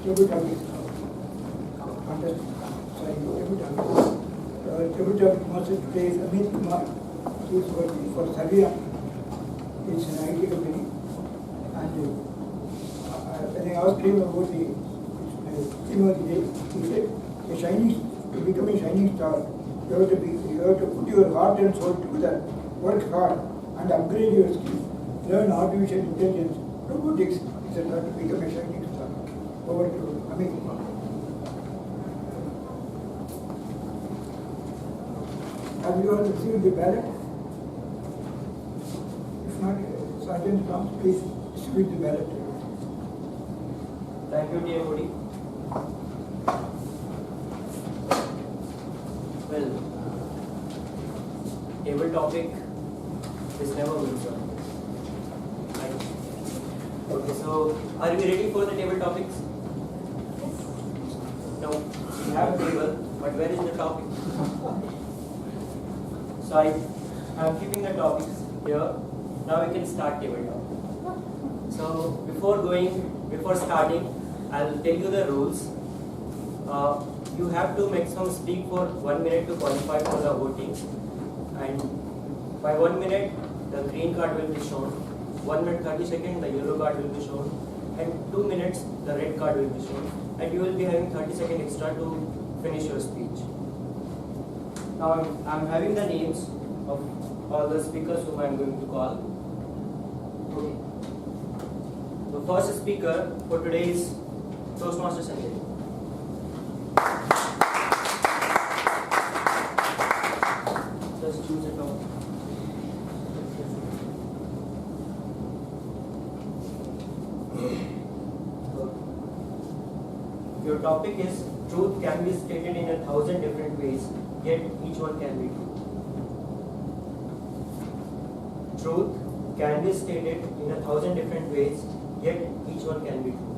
table topic contest. Sorry, table topic. Table topic master today is Amit Kumar. He is working for Savia. It's an IT company. And when I asked him about the theme of the day, he said, to become a shining star, you have to put your heart and soul together, work hard, and upgrade your skills. Learn artificial intelligence, robotics, etc. to become a shining star. Over to Amit. Have you all received the ballot? If not, Sergeant Tom, please distribute the ballot. Thank you, TM Amit. Well, table topic is never wins. Right. Okay, so are we ready for the table topics? No, we have a table, but where is the topic? So I'm keeping the topics here. Now we can start table topic. So before starting, I'll tell you the rules. You have to maximum speak for 1 minute to qualify for the voting, and by 1 minute the green card will be shown, 1 minute 30 seconds the yellow card will be shown, and 2 minutes the red card will be shown, and you will be having 30 seconds extra to finish your speech. Now I'm having the names of all the speakers whom I'm going to call. Okay. The first speaker for today is Toastmasters Sanjay. Just choose a topic. Your topic is truth can be stated in 1,000 different ways, yet each one can be true. Truth can be stated in 1,000 different ways, yet each one can be true.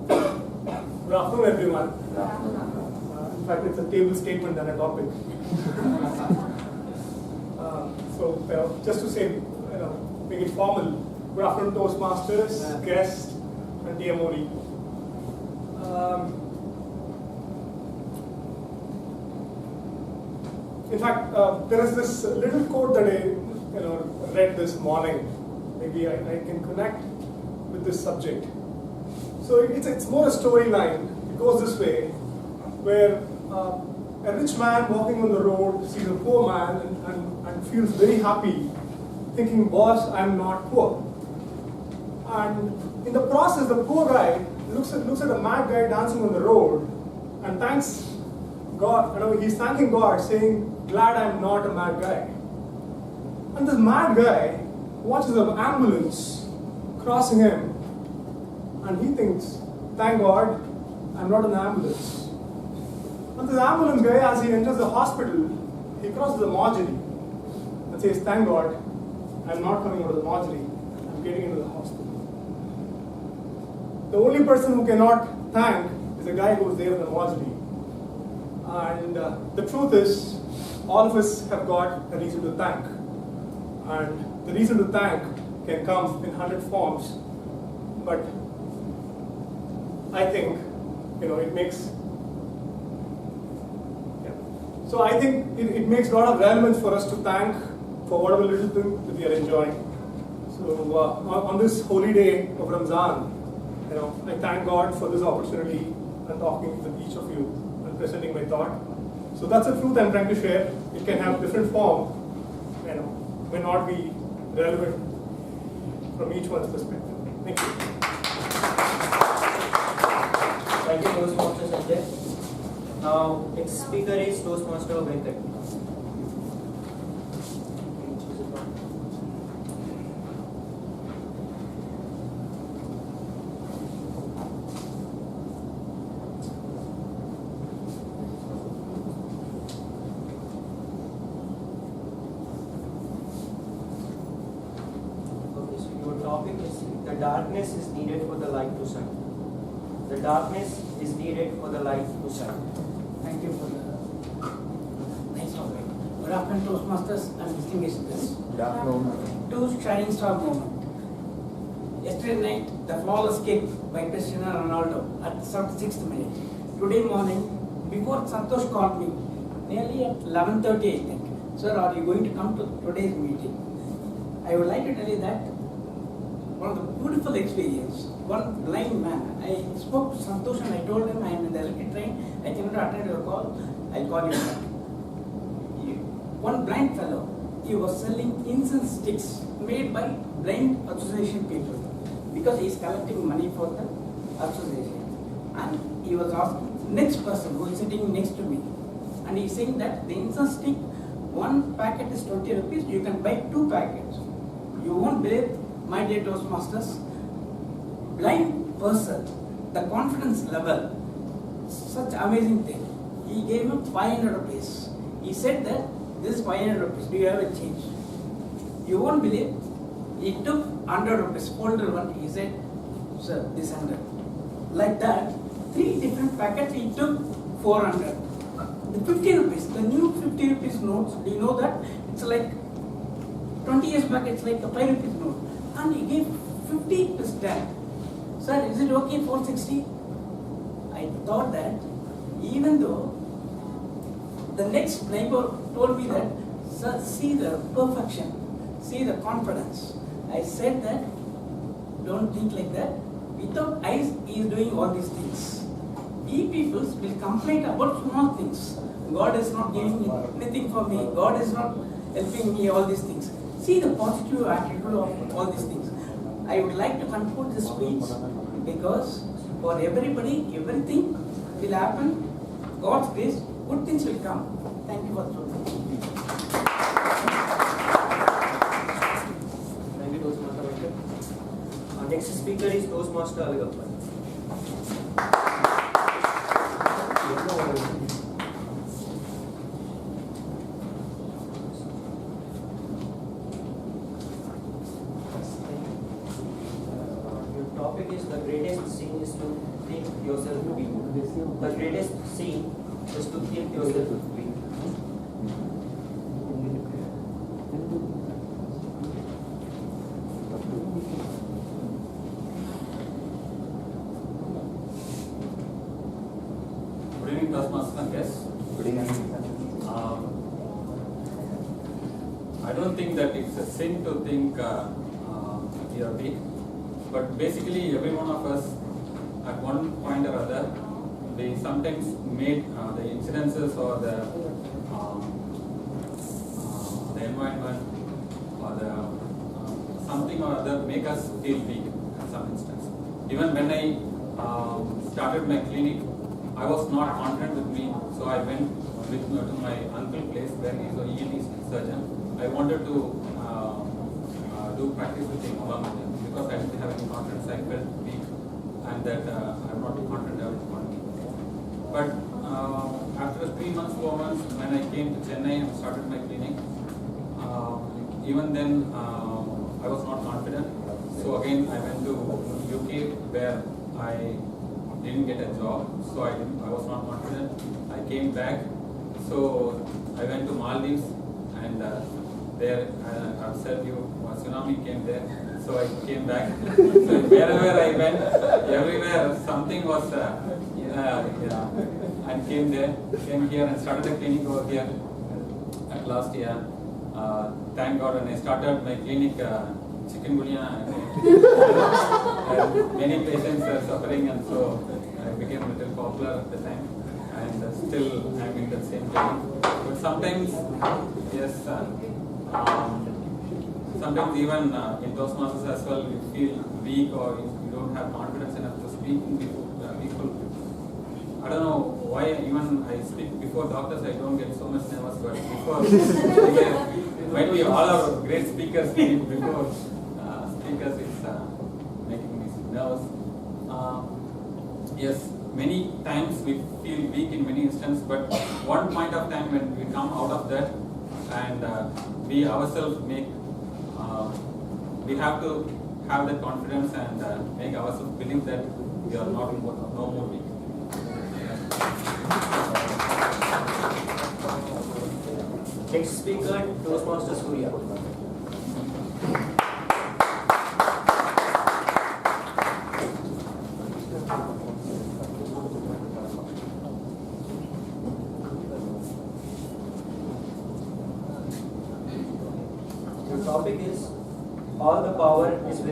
Good afternoon, everyone. In fact, it's a table statement than a topic. Just to say, make it formal. Good afternoon, Toastmasters, guests, and TM Amit. In fact, there is this little quote that I read this morning. Maybe I can connect with this subject. So it's more a storyline. It goes this way, where a rich man walking on the road sees a poor man and feels very happy, thinking, boss, I'm not poor. And in the process, the poor guy looks at a mad guy dancing on the road and thanks God. He's thanking God, saying, glad I'm not a mad guy. And this mad guy watches an ambulance crossing him, and he thinks, thank God, I'm not an ambulance. And this ambulance guy, as he enters the hospital, he crosses a mortuary and says, thank God, I'm not coming out of the mortuary, I'm getting into the hospital. The only person who cannot thank is the guy who's there in the mortuary. And the truth is, all of us have got a reason to thank. And the reason to thank can come in 100 forms, but I think, it makes, So I think it makes a lot of relevance for us to thank for whatever little thing that we are enjoying. So on this holy day of Ramzan, I thank God for this opportunity and talking with each of you and presenting my thought. So that's the truth I'm trying to share. It can have different form, may not be relevant from each one's perspective. Thank you. Thank you, Toastmaster Sanjay. Now, next speaker is Toastmaster Venkat. Topic is the darkness is needed for the light to shine. The darkness is needed for the light to shine. Thank you for the nice topic. Good afternoon, Toastmasters and distinguished guests. Good afternoon. To Shining Star Movement. Yesterday night, the flawless kick by Cristiano Ronaldo at the 6th minute. Today morning, before Santosh called me, nearly at 11:30 I think, sir, are you going to come to today's meeting? I would like to tell you that one of the beautiful experience, one blind man, I spoke to Santosh and I told him I am in the electric train, I cannot attend your call, I'll call you back. One blind fellow, he was selling incense sticks made by blind association people because he is collecting money for the association. And he was asking next person who is sitting next to me, and he is saying that the incense stick, one packet is 20 rupees, you can buy 2 packets. You won't believe, my dear Toastmasters, blind person, the confidence level, such amazing thing. He gave him 500 rupees. He said that this is 500 rupees, do you have a change? You won't believe, he took 100 rupees, folded one, he said, sir, this 100. Like that, 3 different packets, he took 400. The 50 rupees, the new 50 rupees notes, do you know that? It's like 20 years back, it's like a 5 rupees note. And he gave 50 plus 10. Sir, is it okay 460? I thought that even though the next neighbor told me that, sir, see the perfection, see the confidence. I said that, don't think like that. Without eyes, he is doing all these things. We people will complain about small things. God is not giving me anything for me. God is not helping me, all these things. See the positive attitude of all these things. I would like to conclude this speech because for everybody, everything will happen. God's grace, good things will come. Thank you for listening. Thank you, Toastmaster. Our next speaker is Toastmaster Alagappa. Your topic is the greatest sin is to think yourself weak. The greatest sin is to think yourself weak. Good evening, Toastmasters and guests. Good evening. I don't think that it's a sin to think we are weak, but basically every one of us at one point or other, we sometimes made the incidences or the environment or the something or other make us feel weak at some instance. Even when I started my clinic, I was not confident with me, so I went to my uncle's place where he is an ENT surgeon. I wanted to do practice with him along with him because I didn't have any confidence. I felt weak and that I'm not confident about it. But after 3 months, 4 months, when I came to Chennai and started my clinic, even then I was not confident. So again, I went to UK where I didn't get a job, so I was not confident. I came back, so I went to Maldives, and there I've said you a tsunami came there, so I came back. So wherever I went, everywhere something was, and came here and started a clinic over here at last year. Thank God when I started my clinic, chikungunya and many patients are suffering, and so I became a little popular at the time, and still I'm in the same clinic. But sometimes, yes, sometimes even in Toastmasters as well, you feel weak or you don't have confidence enough to speak in people. I don't know why even I speak before doctors, I don't get so much nervous, but before, when we all are great speakers, before speakers, it's making me nervous. Yes, many times we feel weak in many instances, but one point of time when we come out of that and we ourselves make, we have to have that confidence and make ourselves believe that we are not no more weak. Next speaker, Toastmasters Surya.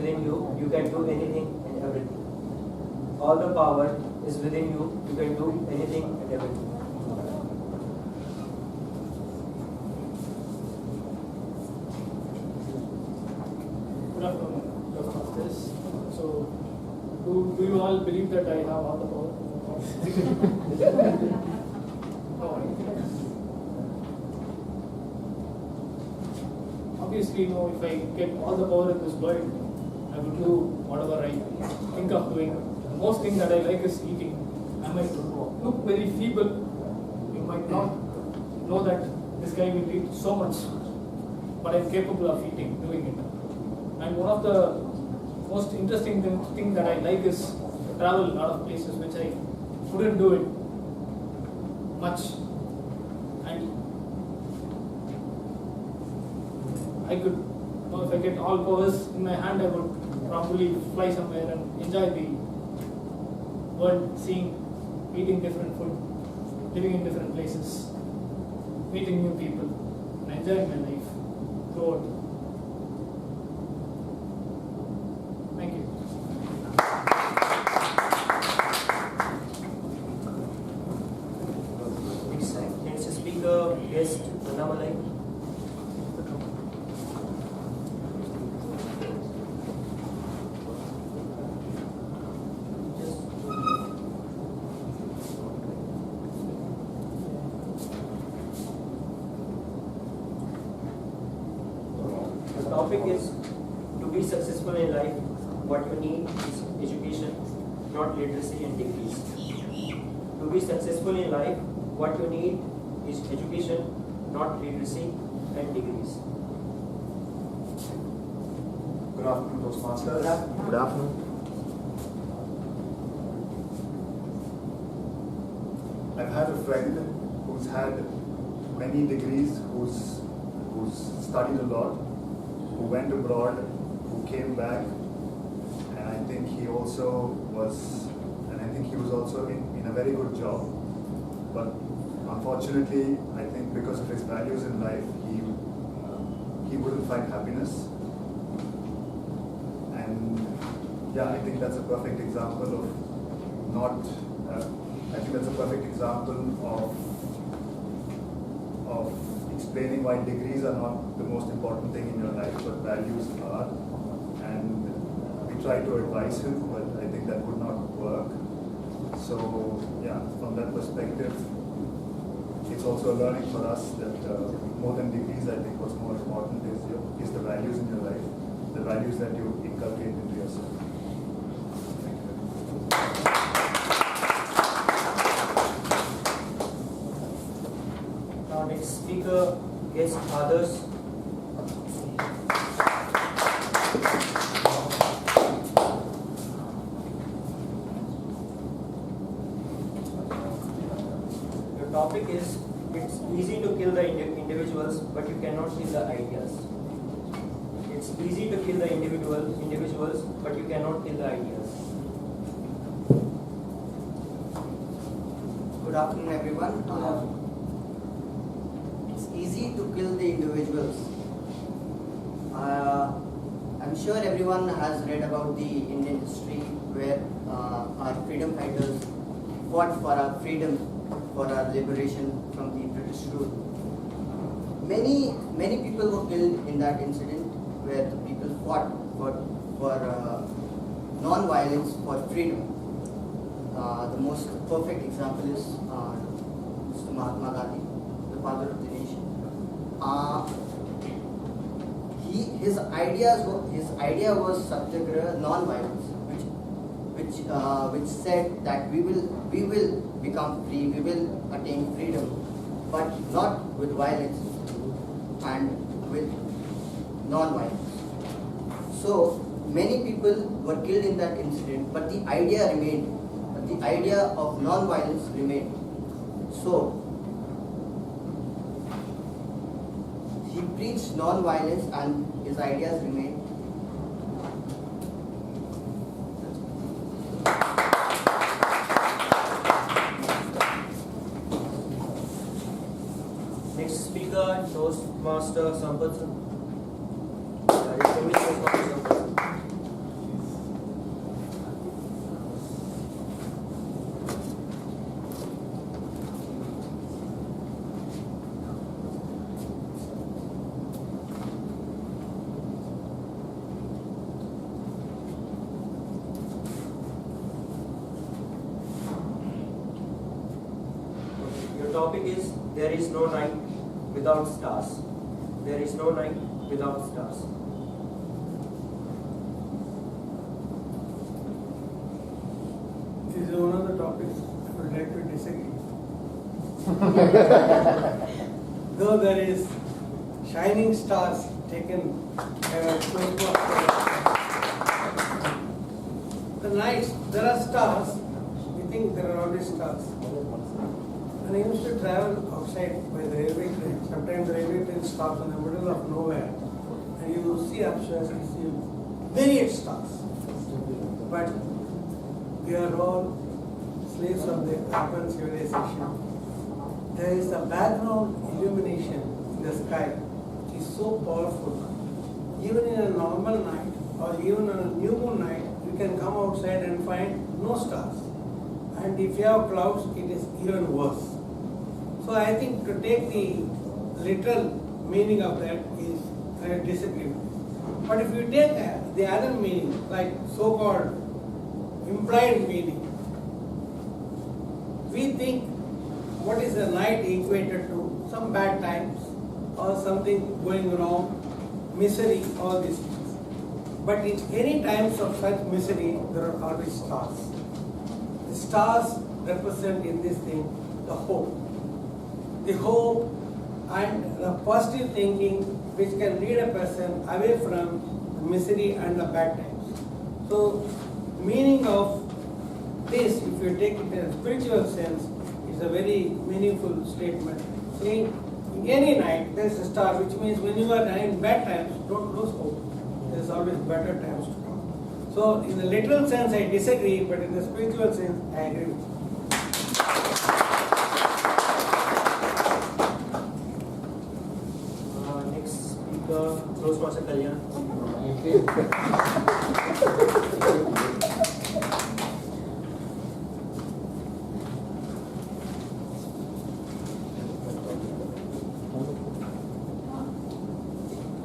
within you, you can do anything and everything. All the power is within you, you can do anything and everything. Good afternoon, Toastmasters. So, do you all believe that I have all the power? No. Obviously, no. If I get all the power in this world, I would do whatever I think of doing. The most thing that I like is eating. I might look very feeble. You might not know that this guy will eat so much, but I'm capable of eating, doing it. And one of the most interesting thing that I like is to travel a lot of places which I couldn't do it much. And I could, if I get all powers in my hand, I would probably fly somewhere and enjoy the world, seeing, eating different food, living in different places, meeting new people, and enjoying my life throughout. Thank you. Next speaker, guest, Annamalai. The topic is, to be successful in life, what you need is education, not literacy and degrees. To be successful in life, what you need is education, not literacy and degrees. Good afternoon, Toastmasters. Good afternoon. I've had a friend who's had many degrees, who's studied a lot, who went abroad, who came back, and I think he was also in a very good job. But unfortunately, I think because of his values in life, he wouldn't find happiness. And yeah, I think that's a perfect example of explaining why degrees are not the most important thing in your life, but values are. And we try to advise him, but I think that would not work. So yeah, from that perspective, it's also a learning for us that more than degrees, I think what's more important is the values in your life, the values that you inculcate into yourself. Thank you. Now next speaker, guest, others. The topic is, it's easy to kill the individuals, but you cannot kill the ideas. It's easy to kill the individuals, but you cannot kill the ideas. Good afternoon, everyone. It's easy to kill the individuals. I'm sure everyone has read about the Indian history where our freedom fighters fought for our freedom, for our liberation from the British rule. Many people were killed in that incident where the people fought for non-violence, for freedom. The most perfect example is Mr. Mahatma Gandhi, the father of the nation. His idea was satyagraha, non-violence, which said that we will become free, we will attain freedom, but not with violence and with non-violence. So many people were killed in that incident, but the idea remained. The idea of non-violence remained. So he preached non-violence and his ideas remained. Next speaker, Toastmaster Sampath. The topic is there is no night without stars. There is no night without stars. This is one of the topics I would like to disagree. Though there is shining stars taken the nights, there are stars. We think there are always stars. When I used to travel outside by the railway train, sometimes the railway train stops in the middle of nowhere, and you see upstairs, you see myriad stars. But we are all slaves of the urban civilization. There is a background illumination in the sky which is so powerful. Even in a normal night or even on a new moon night, you can come outside and find no stars. And if you have clouds, it is even worse. So I think to take the literal meaning of that is I disagree with this. But if you take the other meaning, like so-called implied meaning, we think what is the night equated to? Some bad times or something going wrong, misery, all these things. But in any times of such misery, there are always stars. The stars represent in this thing the hope. The hope and the positive thinking which can lead a person away from the misery and the bad times. So, meaning of this, if you take it in a spiritual sense, is a very meaningful statement. Saying in any night there is a star, which means when you are in bad times, don't lose hope. There is always better times to come. So, in the literal sense, I disagree, but in the spiritual sense, I agree with you. Next speaker, Toastmaster Kalyan.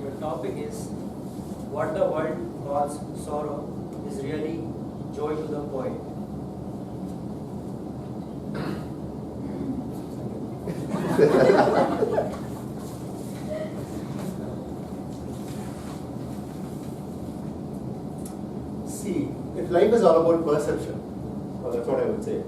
Your topic is what the world calls sorrow is really joy to the poet. See, if life is all about perception, well, that's what I would say.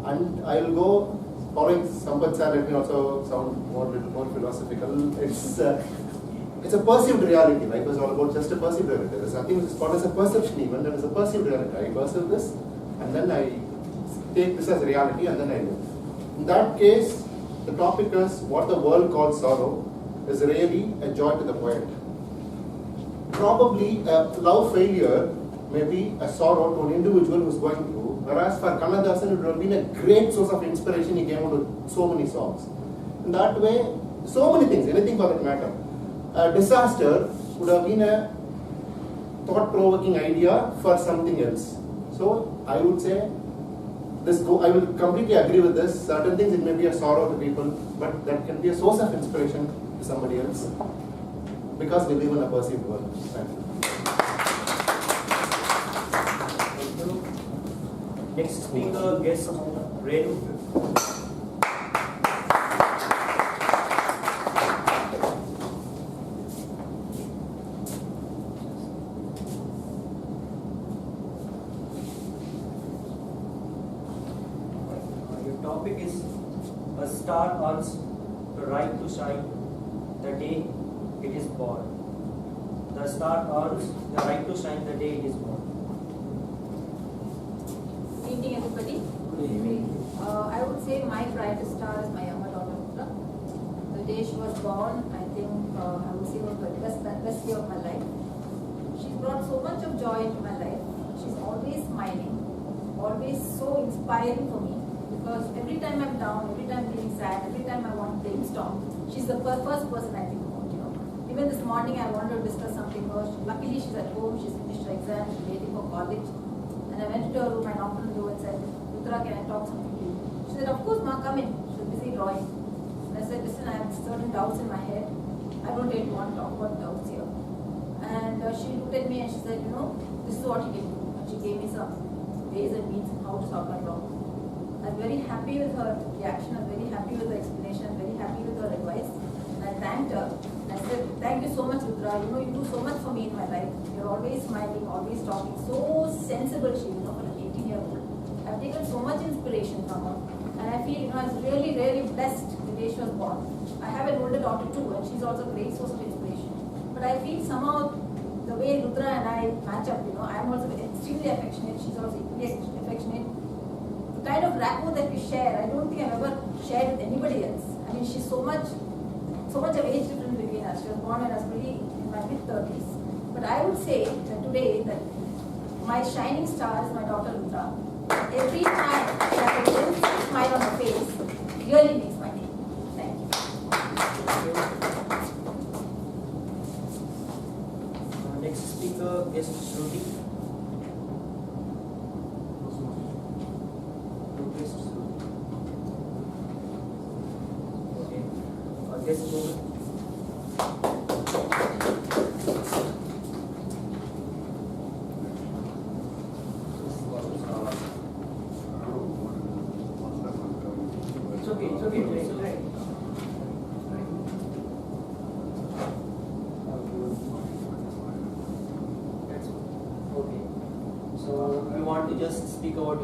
And I will go following Sampath sir, let me also sound little more philosophical. It's a perceived reality. Life is all about just a perceived reality. There's nothing which is called as a perception even, there is a perceived reality. I perceive this and then I take this as reality and then I live. In that case, the topic is what the world calls sorrow is really a joy to the poet. Probably a love failure may be a sorrow to an individual who is going through, whereas for Kannadasan it would have been a great source of inspiration. He came out with so many songs. In that way, so many things, anything for that matter. A disaster would have been a thought-provoking idea for something else. So I would say I will completely agree with this. Certain things it may be a sorrow to people, but that can be a source of inspiration to somebody else because we live in a perceived world. Thank you. Next speaker, guest Renu. Your topic is a star earns the right to shine the day it is born. The star earns the right to shine the day it is born. Good evening, everybody. I would say my brightest star is my younger daughter, Utra. The day she was born, I think I would say was the best day of my life. She's brought so much of joy into my life. She's always smiling, always so inspiring for me. Because every time I'm down, every time I'm feeling sad, every time I want to brainstorm, she's the first person I think about. Even this morning I wanted to discuss something. Luckily she's at home. She's finished her exam. She's waiting for college. And I went to her room and knocked on the door and said, Uttara, can I talk something to you? She said, of course, Ma, come in. She was busy drawing. And I said, listen, I have certain doubts in my head. I don't really want to talk about doubts here. And she looked at me and she said, this is what you can do. And she gave me some ways and means how to solve my problem. I'm very happy with her reaction, I'm very happy with her explanation, I'm very happy with her advice. And I thanked her. I said, thank you so much, Rudra. You know, you do so much for me in my life. You're always smiling, always talking. So sensible she, you know, for an 18-year-old. I've taken so much inspiration from her. And I feel, you know, I was really, really blessed the day she was born. I have an older daughter too, and she's also a great source of inspiration. But I feel somehow the way Rudra and I match up, you know, I'm also extremely affectionate, she's also equally affectionate. The kind of rapport that we share, I don't think I've ever shared with anybody else. I mean, she's so much of age difference between us. She was born when I was really in my mid-30s. But I would say that today that my shining star is my daughter Rudra. Every time she has a little smile on her face, really makes my day. Thank you. Next speaker, guest Shruti. Okay. Guest Moment. It's okay, right. Okay. So you want to just speak about